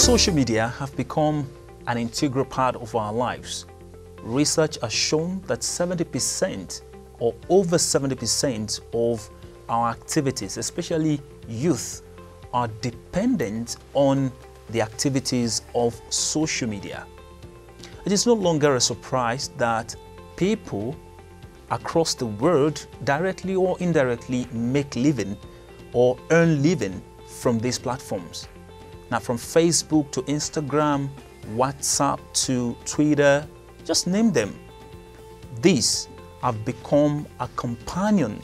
Social media have become an integral part of our lives. Research has shown that 70% or over 70% of our activities, especially youth, are dependent on the activities of social media. It is no longer a surprise that people across the world directly or indirectly make living or earn living from these platforms. Now, from Facebook to Instagram, WhatsApp to Twitter, just name them. These have become a companion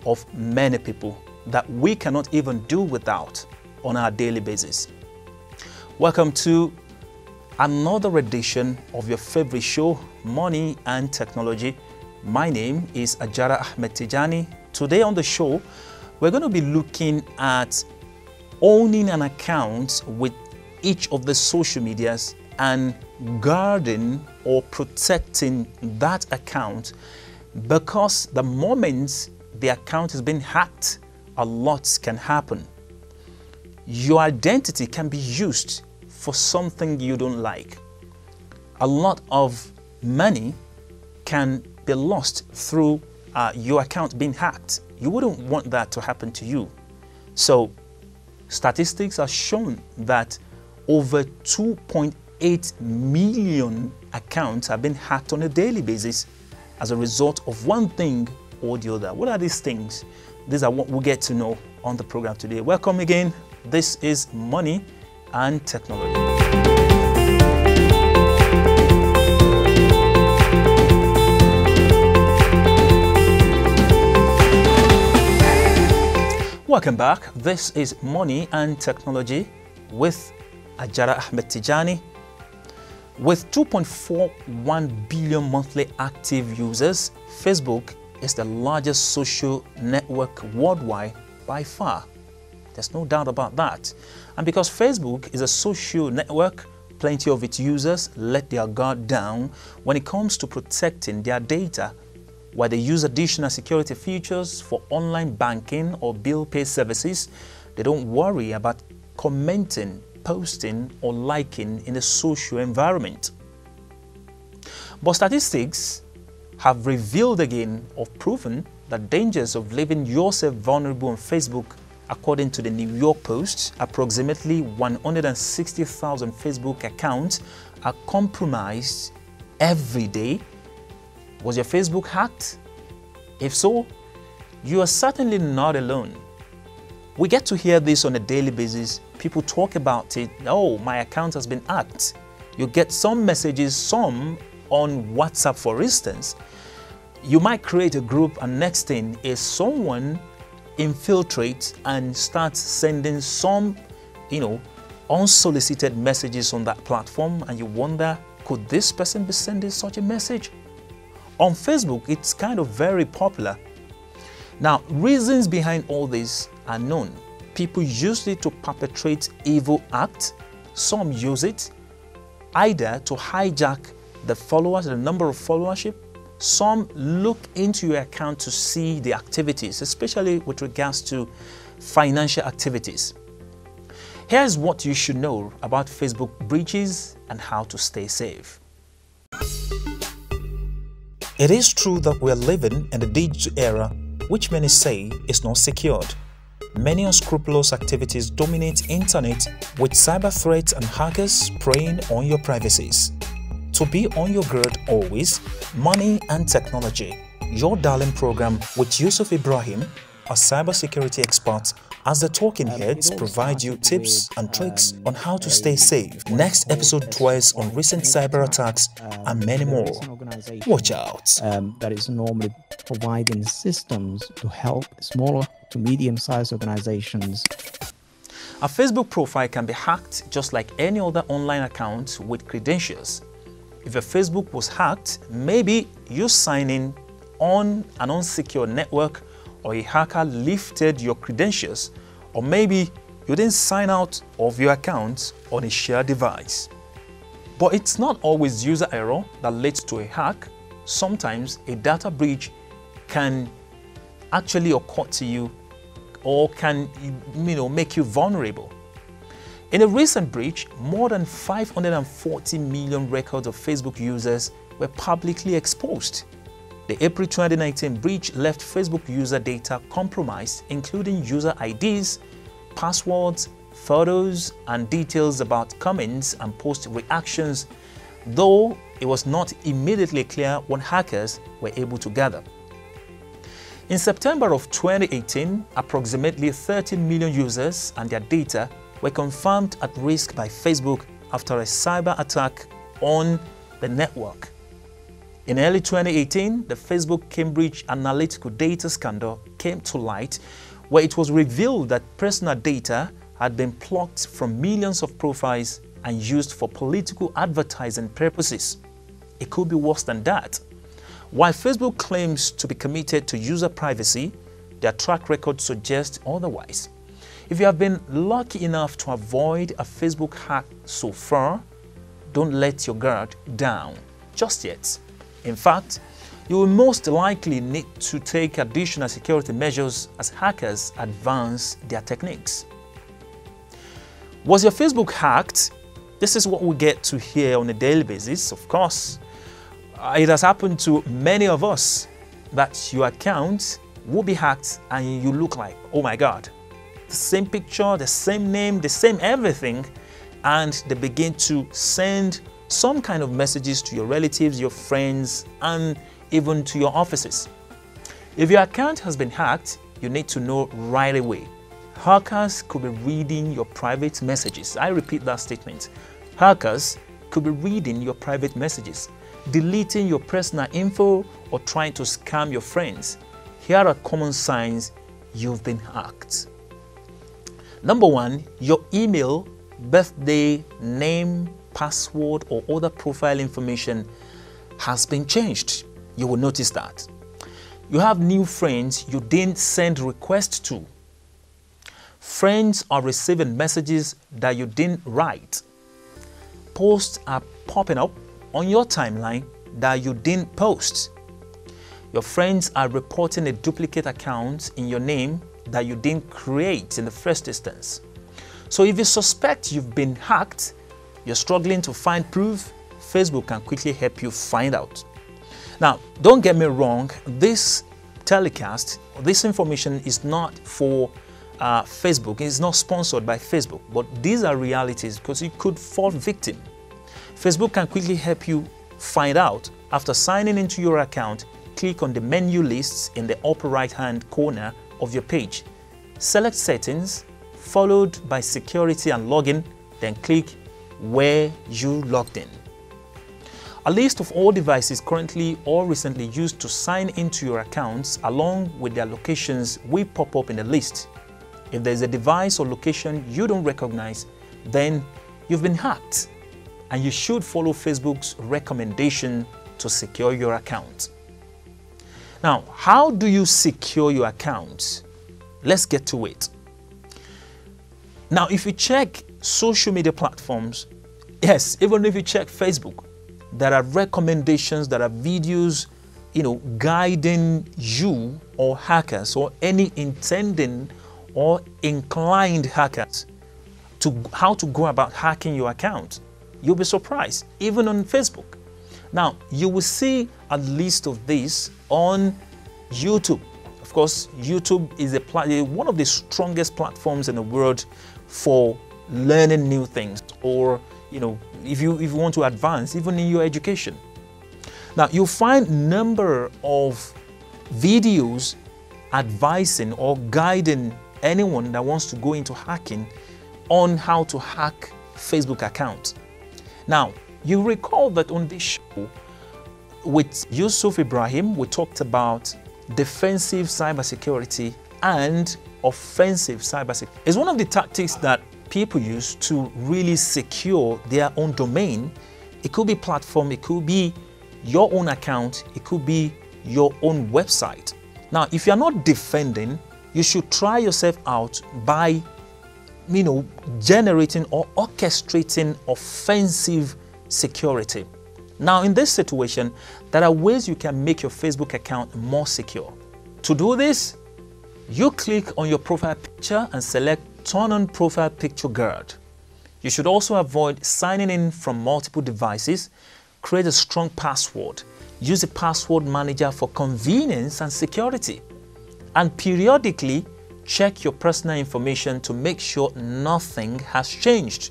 of many people that we cannot even do without on our daily basis. Welcome to another edition of your favorite show, Money and Technology. My name is Ajara Ahmed Tijani. Today on the show, we're going to be looking at owning an account with each of the social medias and guarding or protecting that account, because the moment the account has been hacked, a lot can happen. Your identity can be used for something you don't like. A lot of money can be lost through your account being hacked. You wouldn't want that to happen to you. So statistics have shown that over 2.8 million accounts have been hacked on a daily basis as a result of one thing or the other. What are these things? These are what we'll get to know on the program today. Welcome again. This is Money and Technology. Welcome back. This is Money and Technology with Ajara Ahmed Tijani. With 2.41 billion monthly active users, Facebook is the largest social network worldwide by far. There's no doubt about that. And because Facebook is a social network, plenty of its users let their guard down when it comes to protecting their data. While they use additional security features for online banking or bill pay services, they don't worry about commenting, posting, or liking in the social environment. But statistics have revealed again or proven the dangers of leaving yourself vulnerable on Facebook. According to the New York Post, approximately 160,000 Facebook accounts are compromised every day. Was your Facebook hacked? If so, you are certainly not alone. We get to hear this on a daily basis. People talk about it. Oh, my account has been hacked. You get some messages, some on WhatsApp, for instance. You might create a group, and next thing is someone infiltrates and starts sending some, unsolicited messages on that platform, and you wonder, could this person be sending such a message? On Facebook, it's kind of very popular. Now, reasons behind all this are known. People use it to perpetrate evil acts. Some use it either to hijack the followers, the number of followership. Some look into your account to see the activities, especially with regards to financial activities. Here's what you should know about Facebook breaches and how to stay safe. It is true that we are living in the digital era, which many say is not secured. Many unscrupulous activities dominate internet, with cyber threats and hackers preying on your privacies. To be on your guard always, Money and Technology, your darling program with Yusuf Ibrahim, a cybersecurity expert, as the talking heads provide you tips and tricks on how to stay safe. Next episode dwells on recent cyber attacks and many more. Watch out. That is normally providing systems to help smaller to medium-sized organizations. A Facebook profile can be hacked just like any other online account with credentials. If your Facebook was hacked, maybe you sign in on an unsecured network, or a hacker lifted your credentials, or maybe you didn't sign out of your account on a shared device. But it's not always user error that leads to a hack. Sometimes a data breach can actually occur to you or can make you vulnerable. In a recent breach, more than 540 million records of Facebook users were publicly exposed. The April 2019 breach left Facebook user data compromised, including user IDs, passwords, photos, and details about comments and post reactions, though it was not immediately clear what hackers were able to gather. In September of 2018, approximately 30 million users and their data were confirmed at risk by Facebook after a cyber attack on the network. In early 2018, the Facebook Cambridge Analytica data scandal came to light, where it was revealed that personal data had been plucked from millions of profiles and used for political advertising purposes. It could be worse than that. While Facebook claims to be committed to user privacy, their track record suggests otherwise. If you have been lucky enough to avoid a Facebook hack so far, don't let your guard down just yet. In fact, you will most likely need to take additional security measures as hackers advance their techniques. Was your Facebook hacked? This is what we get to hear on a daily basis, of course. It has happened to many of us that your account will be hacked and you look like, oh my God, the same picture, the same name, the same everything, and they begin to send some kind of messages to your relatives, your friends, and even to your offices. If your account has been hacked, you need to know right away. Hackers could be reading your private messages. I repeat that statement. Hackers could be reading your private messages, deleting your personal info, or trying to scam your friends. Here are common signs you've been hacked. Number one, your email, birthday, name, password, or other profile information has been changed. You will notice that. You have new friends you didn't send requests to. Friends are receiving messages that you didn't write. Posts are popping up on your timeline that you didn't post. Your friends are reporting a duplicate account in your name that you didn't create in the first instance. So if you suspect you've been hacked, you're struggling to find proof, Facebook can quickly help you find out. Now, don't get me wrong, this telecast, this information is not for Facebook. It's not sponsored by Facebook, but these are realities because you could fall victim. Facebook can quickly help you find out. After signing into your account, click on the menu lists in the upper right-hand corner of your page. Select Settings, followed by Security and Login, then click Where you logged in. A list of all devices currently or recently used to sign into your accounts along with their locations will pop up in the list. If there's a device or location you don't recognize, then you've been hacked and you should follow Facebook's recommendation to secure your account. Now, how do you secure your account? Let's get to it. Now, if you check social media platforms, yes, even if you check Facebook, there are recommendations, there are videos, guiding you or hackers or any intending or inclined hackers to how to go about hacking your account. You'll be surprised, even on Facebook. Now, you will see a list of these on YouTube. Of course, YouTube is one of the strongest platforms in the world for learning new things, or if you want to advance even in your education. Now, you'll find a number of videos advising or guiding anyone that wants to go into hacking on how to hack Facebook account. Now, you recall that on this show with Yusuf Ibrahim, we talked about defensive cybersecurity and offensive cybersecurity. It's one of the tactics that people use to really secure their own domain. It could be platform, it could be your own account, it could be your own website. Now, if you're not defending, you should try yourself out by generating or orchestrating offensive security. Now, in this situation, there are ways you can make your Facebook account more secure. To do this, you click on your profile picture and select Turn on Profile Picture Guard. You should also avoid signing in from multiple devices. Create a strong password. Use a password manager for convenience and security. And periodically, check your personal information to make sure nothing has changed.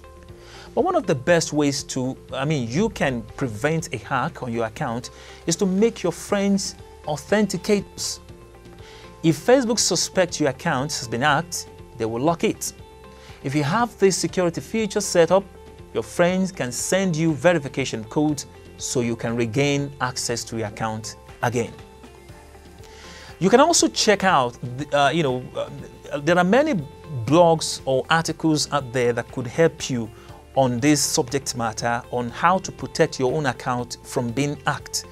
But one of the best ways you can prevent a hack on your account is to make your friends authenticate. If Facebook suspects your account has been hacked, they will lock it. If you have this security feature set up, your friends can send you verification codes so you can regain access to your account again. You can also check out, there are many blogs or articles out there that could help you on this subject matter on how to protect your own account from being hacked.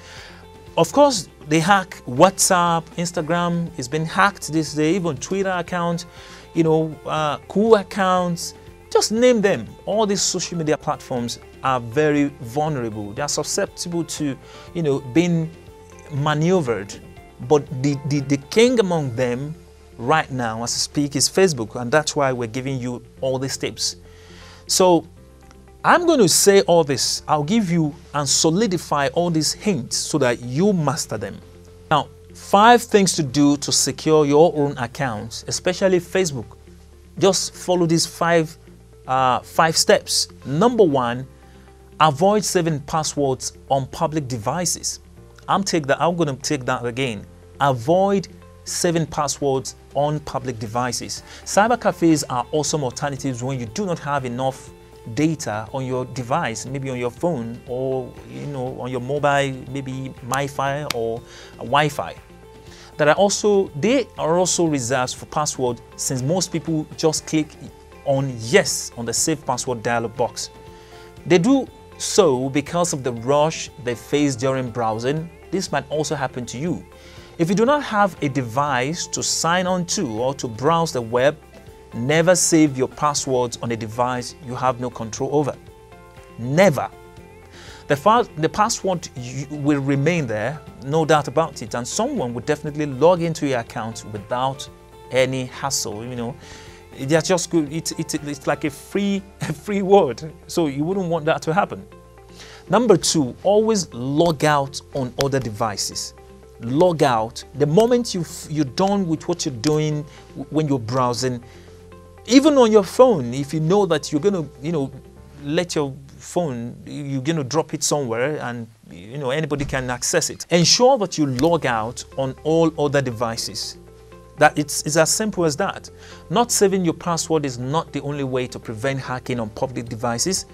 Of course, they hack WhatsApp, Instagram is being hacked this day, even Twitter account, cool accounts, just name them. All these social media platforms are very vulnerable. They are susceptible to, being maneuvered. But the king among them right now, as I speak, is Facebook, and that's why we're giving you all these tips. So I'm going to say all this. I'll give you and solidify all these hints so that you master them. Now, 5 things to do to secure your own accounts, especially Facebook. Just follow these 5 steps. Number 1, avoid saving passwords on public devices. I'm going to take that again. Avoid saving passwords on public devices. Cyber cafes are awesome alternatives when you do not have enough data on your device, maybe on your phone or on your mobile, maybe MiFi or Wi-Fi. They are also reserved for password, since most people just click on yes on the save password dialog box. They do so because of the rush they face during browsing. This might also happen to you. If you do not have a device to sign on to or to browse the web, never save your passwords on a device you have no control over. Never. The password will remain there, no doubt about it, and someone will definitely log into your account without any hassle. They're just good. It's like a free word, so you wouldn't want that to happen. Number 2, always log out on other devices. Log out the moment you're done with what you're doing when you're browsing. Even on your phone, if you know that you're going to, let your phone, you're going to drop it somewhere and, anybody can access it. Ensure that you log out on all other devices. That it's as simple as that. Not saving your password is not the only way to prevent hacking on public devices.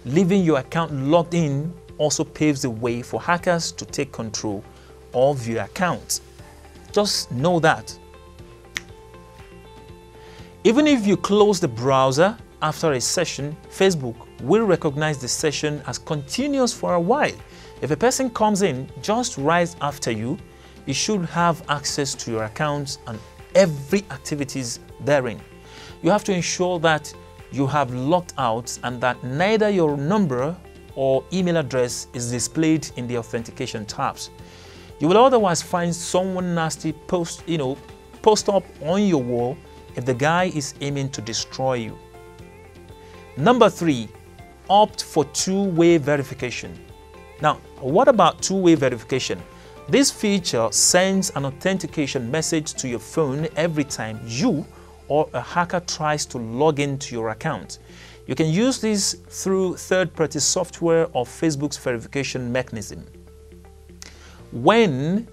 Leaving your account logged in also paves the way for hackers to take control of your account. Just know that. Even if you close the browser after a session, Facebook will recognize the session as continuous for a while. If a person comes in just right after you, you should have access to your accounts and every activities therein. You have to ensure that you have logged out and that neither your number or email address is displayed in the authentication tabs. You will otherwise find someone nasty post up on your wall if the guy is aiming to destroy you. Number 3, opt for two-way verification. Now, what about two-way verification? This feature sends an authentication message to your phone every time you or a hacker tries to log into your account. You can use this through third-party software or Facebook's verification mechanism. When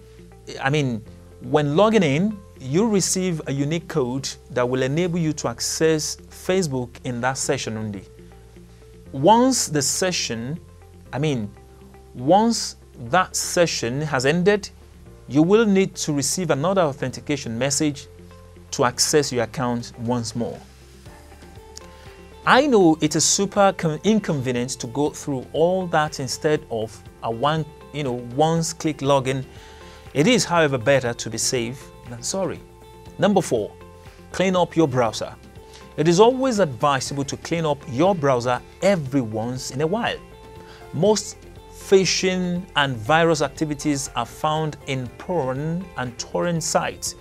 logging in, you'll receive a unique code that will enable you to access Facebook in that session only. Once that session has ended, you will need to receive another authentication message to access your account once more. I know it is super inconvenient to go through all that instead of a once-click login. It is, however, better to be safe than sorry. Number 4, clean up your browser. It is always advisable to clean up your browser every once in a while. Most phishing and virus activities are found in porn and torrent sites.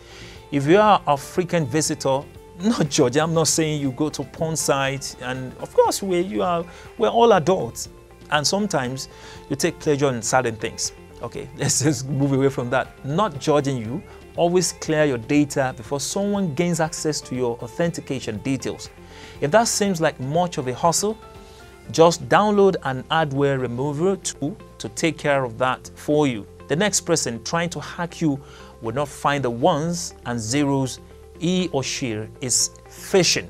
If you are a frequent visitor not judging. I'm not saying you go to porn sites, and of course we're all adults, and sometimes you take pleasure in certain things. Okay, let's just move away from that. Not judging you. Always clear your data before someone gains access to your authentication details. If that seems like much of a hassle, just download an adware remover tool to take care of that for you. The next person trying to hack you will not find the ones and zeros he or she is phishing.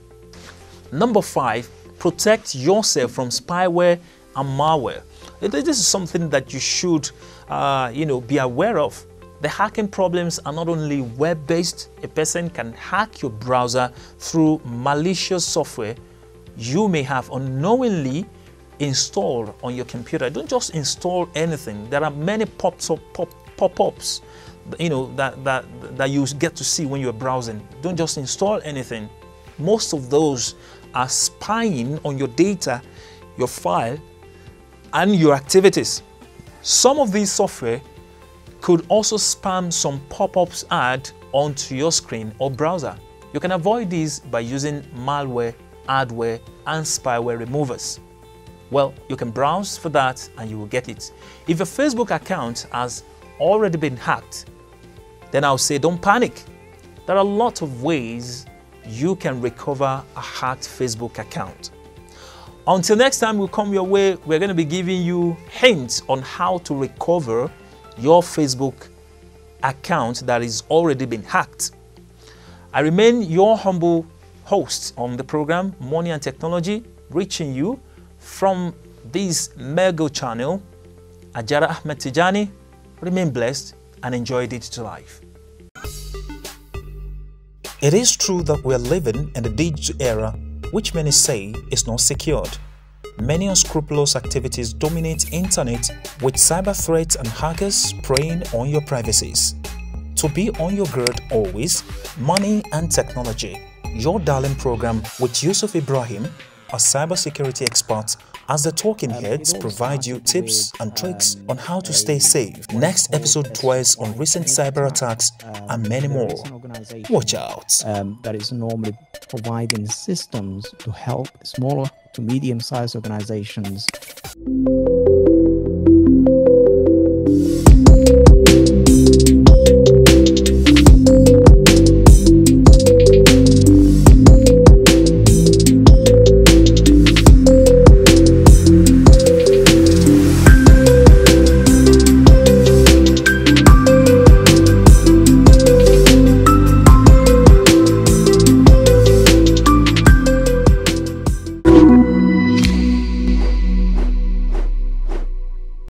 Number 5, protect yourself from spyware and malware. This is something that you should be aware of. The hacking problems are not only web-based. A person can hack your browser through malicious software you may have unknowingly installed on your computer. Don't just install anything. There are many pop-ups that you get to see when you're browsing. Don't just install anything. Most of those are spying on your data, your file, and your activities. Some of these software could also spam some pop-ups ad onto your screen or browser. You can avoid these by using malware, adware, and spyware removers. Well, you can browse for that and you will get it. If your Facebook account has already been hacked, then I'll say don't panic. There are a lot of ways you can recover a hacked Facebook account. Until next time we come your way, we're going to be giving you hints on how to recover your Facebook account that is already been hacked. I remain your humble host on the program, Money and Technology, reaching you from this mega channel, Ajara Ahmed Tijani. Remain blessed and enjoy digital life. It is true that we are living in the digital era, which many say is not secured. Many unscrupulous activities dominate internet, with cyber threats and hackers preying on your privacies. To be on your guard always, Money and Technology, your darling program with Yusuf Ibrahim, a cybersecurity expert, as the talking heads provide you tips and tricks on how to stay safe. Next episode dwells on recent cyber attacks and many more. Watch out. That is normally providing systems to help smaller to medium-sized organizations